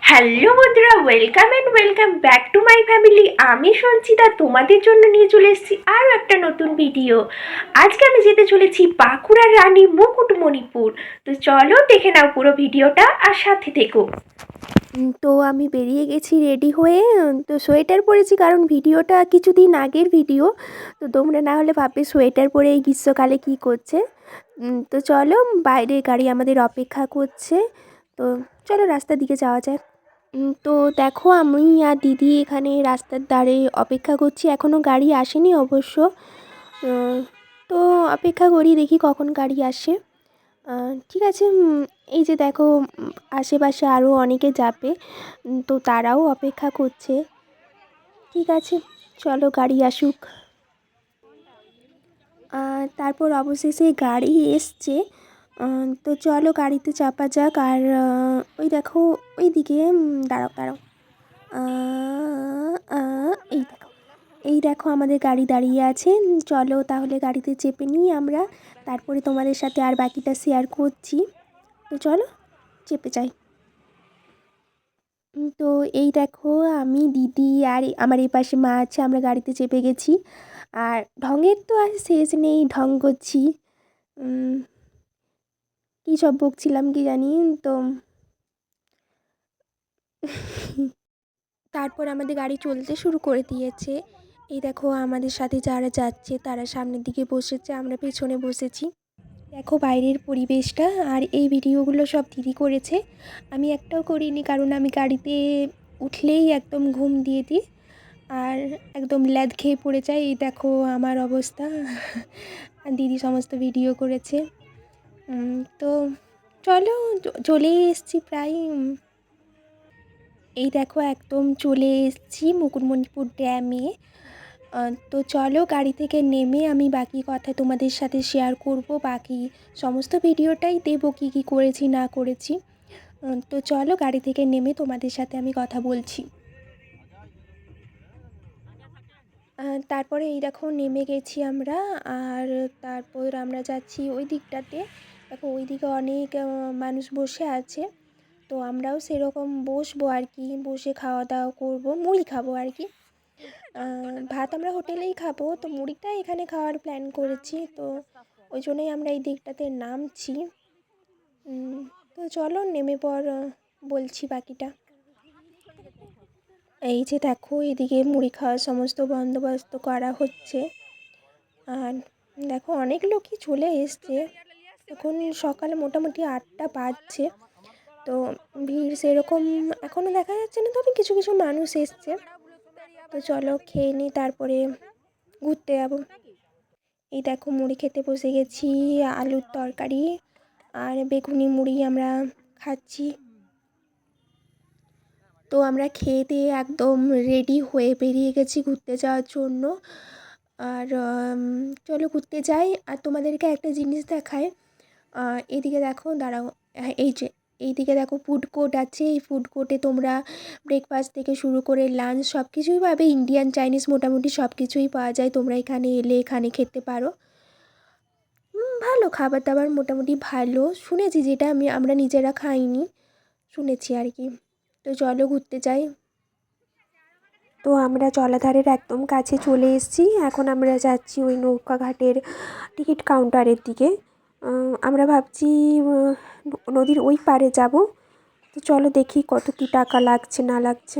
Hello বন্ধুরা, welcome and welcome back to my family. আমি সঞ্চিতা, তোমাদের জন্য নিয়ে চলে এসেছি আরও একটা নতুন ভিডিও। আজকে আমি যেতে চলেছি বাঁকুড়ার রানী মুকুটমণিপুর। তো চলো দেখে নাও পুরো ভিডিওটা আর সাথে থেকো। তো আমি বেরিয়ে গেছি রেডি হয়ে। তো সোয়েটার পরেছি কারণ ভিডিওটা কিছুদিন আগের ভিডিও। তো তোমরা না হলে ভাববে সোয়েটার পরে এই গ্রীষ্মকালে কী করছে। তো চলো, বাইরে গাড়ি আমাদের অপেক্ষা করছে। তো চলো রাস্তার দিকে যাওয়া যাক। তো দেখো, আমি আর দিদি এখানে রাস্তার ধারে অপেক্ষা করছি, এখনও গাড়ি আসেনি অবশ্য। তো অপেক্ষা করি, দেখি কখন গাড়ি আসে। ঠিক আছে। এই যে দেখো, আশেপাশে আরও অনেকে যাবে, তো তারাও অপেক্ষা করছে। ঠিক আছে, চলো গাড়ি আসুক। তারপর অবশেষে গাড়ি এসছে। তো চলো গাড়িতে চাপা যাক। আর ওই দেখো, ওই দিকে দাঁড়াও দাঁড়াও, এই দেখো, এই দেখো আমাদের গাড়ি দাঁড়িয়ে আছে। চলো তাহলে গাড়িতে চেপে নিই আমরা, তারপরে তোমাদের সাথে আর বাকিটা শেয়ার করছি। তো চলো চেপে যাই। তো এই দেখো, আমি দিদি আর আমার এই পাশে মা আছে, আমরা গাড়িতে চেপে গেছি। আর ঢঙের তো আর শেষ নেই, ঢং করছি। কী সব বকছিলাম কি জানি তো। তারপর আমাদের গাড়ি চলতে শুরু করে দিয়েছে। এই দেখো, আমাদের সাথে যারা যাচ্ছে তারা সামনের দিকে বসেছে, আমরা পেছনে বসেছি। দেখো বাইরের পরিবেশটা। আর এই ভিডিওগুলো সব দিদি করেছে, আমি একটাও করিনি, কারণ আমি গাড়িতে উঠলেই একদম ঘুম দিয়ে দিই আর একদম ল্যাদ খেয়ে পড়ে যাই। এই দেখো আমার অবস্থা। আর দিদি সমস্ত ভিডিও করেছে। তো চলো, চলেই এসছি প্রায়। এই দেখো একদম চলে এসেছি মুকুটমণিপুর ড্যামে। তো চলো গাড়ি থেকে নেমে আমি বাকি কথা তোমাদের সাথে শেয়ার করব, বাকি সমস্ত ভিডিওটাই দেবো কী কী করেছি না করেছি। তো চলো গাড়ি থেকে নেমে তোমাদের সাথে আমি কথা বলছি। তারপরে এই দেখো নেমে গেছি আমরা। আর তারপর আমরা যাচ্ছি ওই দিকটাতে। দেখো ওই দিকে অনেক মানুষ বসে আছে। তো আমরাও সেরকম বসবো আর কি, বসে খাওয়া দাওয়া করবো, মুড়ি খাবো আর কি। ভাত আমরা হোটেলেই খাবো, তো মুড়িটা এখানে খাওয়ার প্ল্যান করেছি। তো ওই জন্যই আমরা এই দিকটাতে নামছি। তো চলো নেমে পর বলছি বাকিটা। এই যে দেখো, এদিকে মুড়ি খাওয়ার সমস্ত বন্দোবস্ত করা হচ্ছে। আর দেখো অনেক লোকই চলে এসছে, এখন সকালে মোটামুটি 8টা বাজছে। তো ভিড় সেরকম এখনও দেখা যাচ্ছে না, তবে কিছু কিছু মানুষ এসছে। তো চলো খেয়ে নিই, তারপরে ঘুরতে যাবো। এই দেখো মুড়ি খেতে বসে গেছি, আলুর তরকারি আর বেগুনি মুড়ি আমরা খাচ্ছি। তো আমরা খেয়ে দিয়ে একদম রেডি হয়ে বেরিয়ে গেছি ঘুরতে যাওয়ার জন্য। আর চলো ঘুরতে যাই। আর তোমাদেরকে একটা জিনিস দেখায়, এদিকে দেখো, দাঁড়াও, এই যে এইদিকে দেখো ফুড কোর্ট আছে। এই ফুড কোর্টে তোমরা ব্রেকফাস্ট থেকে শুরু করে লাঞ্চ সব কিছুই পাবে, ইন্ডিয়ান চাইনিজ মোটামুটি সব কিছুই পাওয়া যায়। তোমরা এখানে এলে এখানে খেতে পারো। ভালো খাবার দাবার, মোটামুটি ভালো শুনেছি, যেটা আমরা নিজেরা খাইনি, শুনেছি আর কি। তো চলো ঘুরতে যাই। তো আমরা জলাধারের একদম কাছে চলে এসেছি, এখন আমরা যাচ্ছি ওই নৌকাঘাটের টিকিট কাউন্টারের দিকে। আমরা ভাবছি নদীর ওই পারে যাব। তো চলো দেখি কত কী টাকা লাগছে না লাগছে।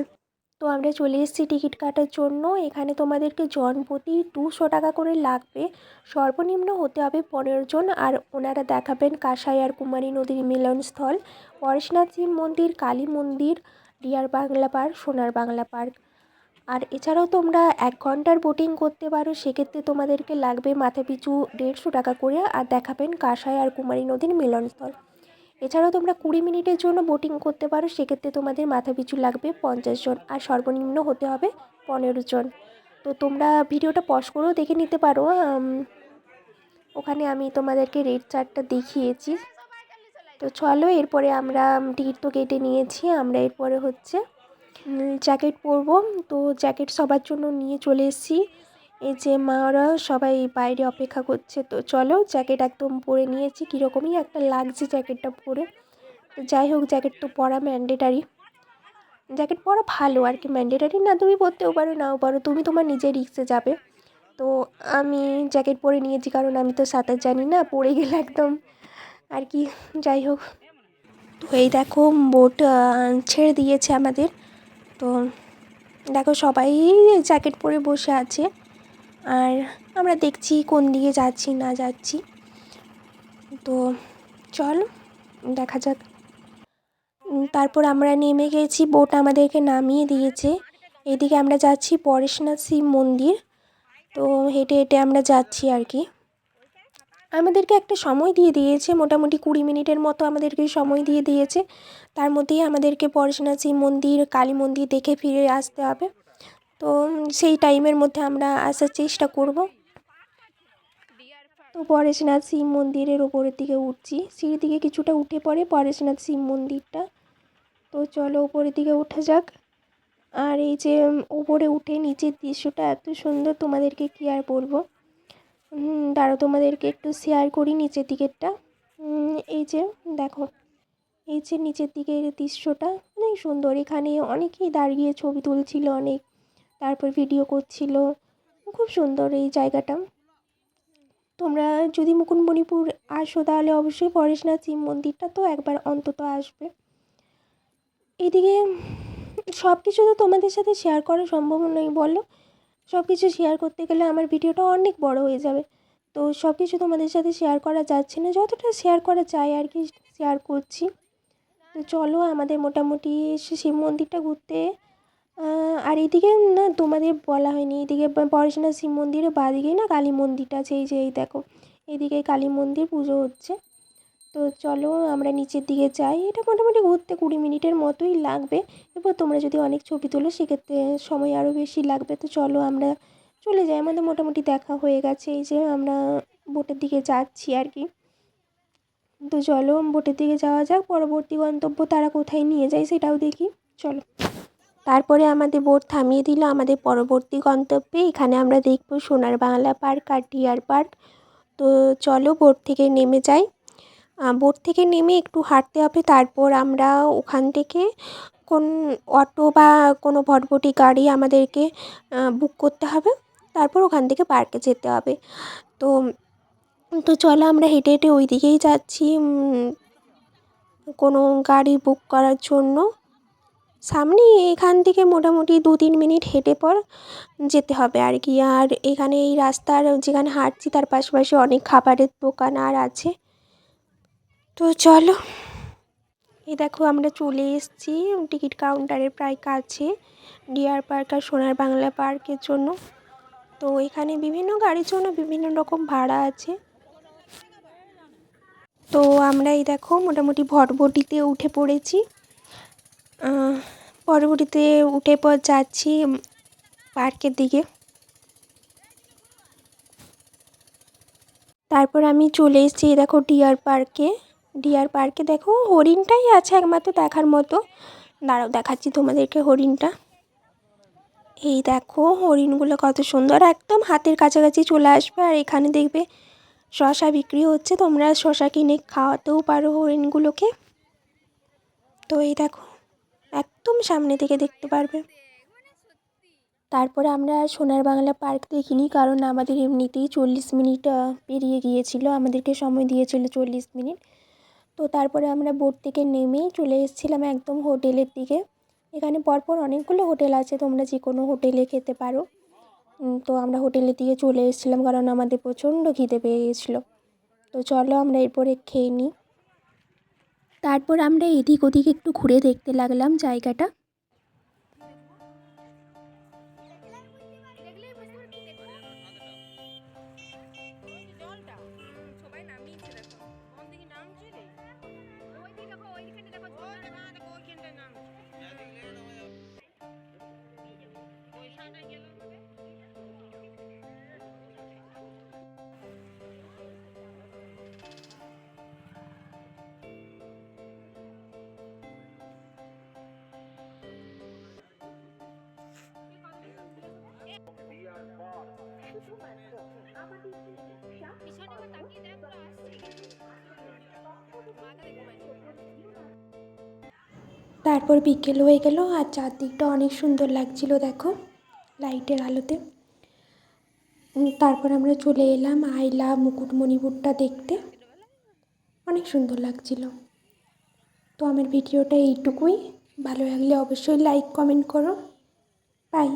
তো আমরা চলে এসেছি টিকিট কাটার জন্য। এখানে তোমাদেরকে জনপ্রতি 200 টাকা করে লাগবে, সর্বনিম্ন হতে হবে 15 জন। আর ওনারা দেখাবেন কাঁসাই আর কুমারী নদীর মিলনস্থল, পরেশনাথ শিব মন্দির, কালী মন্দির, ডিয়ার বাংলা পার্ক, সোনার বাংলা পার্ক। আর এছাড়াও তোমরা 1 ঘন্টার বোটিং করতে পারো, সেক্ষেত্রে তোমাদেরকে লাগবে মাথাপিছু 150 টাকা করে। আর দেখাবেন কাঁসাই আর কুমারী নদীর মিলনস্থল। এছাড়াও তোমরা 20 মিনিটের জন্য বোটিং করতে পারো, সেক্ষেত্রে তোমাদের মাথাপিছু লাগবে 50 জন, আর সর্বনিম্ন হতে হবে 15 জন। তো তোমরা ভিডিওটা পজ করেও দেখে নিতে পারো, ওখানে আমি তোমাদেরকে রেট চার্টটা দেখিয়েছি। তো চলো এরপরে আমরা টিকিট তো কেটে নিয়েছি, আমরা এরপরে হচ্ছে জ্যাকেট পরবো। তো জ্যাকেট সবার জন্য নিয়ে চলে এসেছি। এই যে মারা সবাই বাইরে অপেক্ষা করছে। তো চলো জ্যাকেট একদম পরে নিয়েছি, কীরকমই একটা লাগছে জ্যাকেটটা পরে। তো যাই হোক, জ্যাকেট তো পরা ম্যান্ডেটারি। জ্যাকেট পরা ভালো আর কি, ম্যান্ডেটারি না, তুমি পরতেও পারো নাও পারো, তুমি তোমার নিজের রিস্কে যাবে। তো আমি জ্যাকেট পরে নিয়েছি কারণ আমি তো সাঁতার জানি না, পড়ে গেলে একদম আর কি। যাই হোক, তো এই দেখো বোট ছেড়ে দিয়েছে আমাদের। তো দেখো সবাই জ্যাকেট পরে বসে আছে, আর আমরা দেখছি কোন দিকে যাচ্ছি না যাচ্ছি। তো চল দেখা যাক। তারপর আমরা নেমে গেছি, বোট আমাদেরকে নামিয়ে দিয়েছে। এদিকে আমরা যাচ্ছি পরেশনাথ শিব মন্দির। তো হেঁটে হেঁটে আমরা যাচ্ছি আর কি। আমাদেরকে একটা সময় দিয়ে দিয়েছে, মোটামুটি 20 মিনিটের মতো আমাদেরকে সময় দিয়ে দিয়েছে। তার মধ্যেই আমাদেরকে পরেশনাথ শিব মন্দির, কালী মন্দির দেখে ফিরে আসতে হবে। তো সেই টাইমের মধ্যে আমরা আসার চেষ্টা করব। তো পরেশনাথ শিব মন্দিরের ওপরের দিকে উঠছি, সিঁড়ি দিকে কিছুটা উঠে পড়ে পরেশনাথ শিব মন্দিরটা। তো চলো উপরের দিকে ওঠা যাক। আর এই যে উপরে উঠে নিচের দৃশ্যটা এত সুন্দর, তোমাদেরকে কী আর বলবো। দাঁড়াও তোমাদেরকে একটু শেয়ার করি নিচের দিকেরটা। এই যে দেখো, এই যে নিচের দিকের দৃশ্যটা অনেক সুন্দর। এখানে অনেকেই দাঁড়িয়ে ছবি তুলছিল, অনেক তারপর ভিডিও করছিল। খুব সুন্দর এই জায়গাটা। তোমরা যদি মুকুটমণিপুর আসো তাহলে অবশ্যই পরেশনাথ শিব মন্দিরটা তো একবার অন্তত আসবে। এইদিকে সব কিছু তো তোমাদের সাথে শেয়ার করা সম্ভব নয়, বলো। সব কিছু শেয়ার করতে গেলে আমার ভিডিওটা অনেক বড় হয়ে যাবে। তো সব কিছু তোমাদের সাথে শেয়ার করা যাচ্ছে না, যতটা শেয়ার করা যায় আর কি শেয়ার করছি। তো চলো আমাদের মোটামুটি শিব মন্দিরটা ঘুরতে। আর এদিকে না তোমাদের বলা হয়নি, এদিকে পরেশনাথ শিব মন্দিরের বাঁদিকেই না কালী মন্দিরটা আছে। এই যে এই দেখো, এইদিকে কালী মন্দির পুজো হচ্ছে। তো চলো আমরা নিচের দিকে যাই। এটা মোটামুটি ঘুরতে 20 মিনিটের মতোই লাগবে। এরপর তোমরা যদি অনেক ছবি তোলো সেক্ষেত্রে সময় আরও বেশি লাগবে। তো চলো আমরা চলে যাই, আমাদের মোটামুটি দেখা হয়ে গেছে। এই যে আমরা বোটের দিকে যাচ্ছি আর কি। তো চলো বোটের দিকে যাওয়া যাক, পরবর্তী গন্তব্য তারা কোথায় নিয়ে যায় সেটাও দেখি। চলো। তারপরে আমাদের বোট থামিয়ে দিল আমাদের পরবর্তী গন্তব্যে। এখানে আমরা দেখব সোনার বাংলা পার্ক আর ডিয়ার পার্ক। তো চলো বোট থেকে নেমে যাই। বোট থেকে নেমে একটু হাঁটতে হবে, তারপর আমরা ওখান থেকে কোন অটো বা কোনো ভটভটি গাড়ি আমাদেরকে বুক করতে হবে। তারপর ওখান থেকে পার্কে যেতে হবে। তো তো চলো আমরা হেঁটে হেঁটে ওই দিকেই যাচ্ছি কোনো গাড়ি বুক করার জন্য। সামনে এখান থেকে মোটামুটি 2-3 মিনিট হেঁটে পর যেতে হবে আর কি। আর এখানে এই রাস্তার যেখানে হাঁটছি তার পাশাপাশি অনেক খাবারের দোকান আর আছে। তো চলো, এই দেখো আমরা চলে এসেছি টিকিট কাউন্টারের প্রায় কাছে, ডিয়ার পার্ক আর সোনার বাংলা পার্কের জন্য। তো এখানে বিভিন্ন গাড়ির জন্য বিভিন্ন রকম ভাড়া আছে। তো আমরা এই দেখো মোটামুটি ভটভটিতে উঠে পড়েছি। পরবর্তীতে উঠে পর যাচ্ছি পার্কের দিকে। তারপর আমি চলে এসেছি দেখো ডিয়ার পার্কে। ডিয়ার পার্কে দেখো হরিণটাই আছে একমাত্র দেখার মতো। দাঁড়াও দেখাচ্ছি তোমাদেরকে হরিণটা। এই দেখো হরিণগুলো কত সুন্দর, একদম হাতের কাছাকাছি চলে আসবে। আর এখানে দেখবে শসা বিক্রি হচ্ছে, তোমরা শসা কিনে খাওয়াতেও পারো হরিণগুলোকে। তো এই দেখো একদম সামনে থেকে দেখতে পারবে। তারপরে আমরা সোনার বাংলা পার্ক দেখিনি, কারণ আমাদের এমনিতেই 40 মিনিট পেরিয়ে গিয়েছিল, আমাদেরকে সময় দিয়েছিল 40 মিনিট। তো তারপরে আমরা বোট থেকে নেমেই চলে এসেছিলাম একদম হোটেলের দিকে। এখানে পরপর অনেকগুলো হোটেল আছে, তোমরা যে কোনো হোটেলে খেতে পারো। তো আমরা হোটেলের দিকে চলে এসেছিলাম কারণ আমাদের প্রচণ্ড খিদে পেয়ে গেছিলো। তো চলো আমরা এরপরে খেয়ে নিই। তারপর আমরা এদিক ওদিক একটু ঘুরে দেখতে লাগলাম জায়গাটা। তারপর বিকেল হয়ে গেল আর চারদিকটা অনেক সুন্দর লাগছিল দেখো লাইটের আলোতে। তারপর আমরা চলে এলাম আইলা মুকুটমণিপুরটা দেখতে, অনেক সুন্দর লাগছিল। তো আমার ভিডিওটা এইটুকুই, ভালো লাগলে অবশ্যই লাইক কমেন্ট করো। বাই।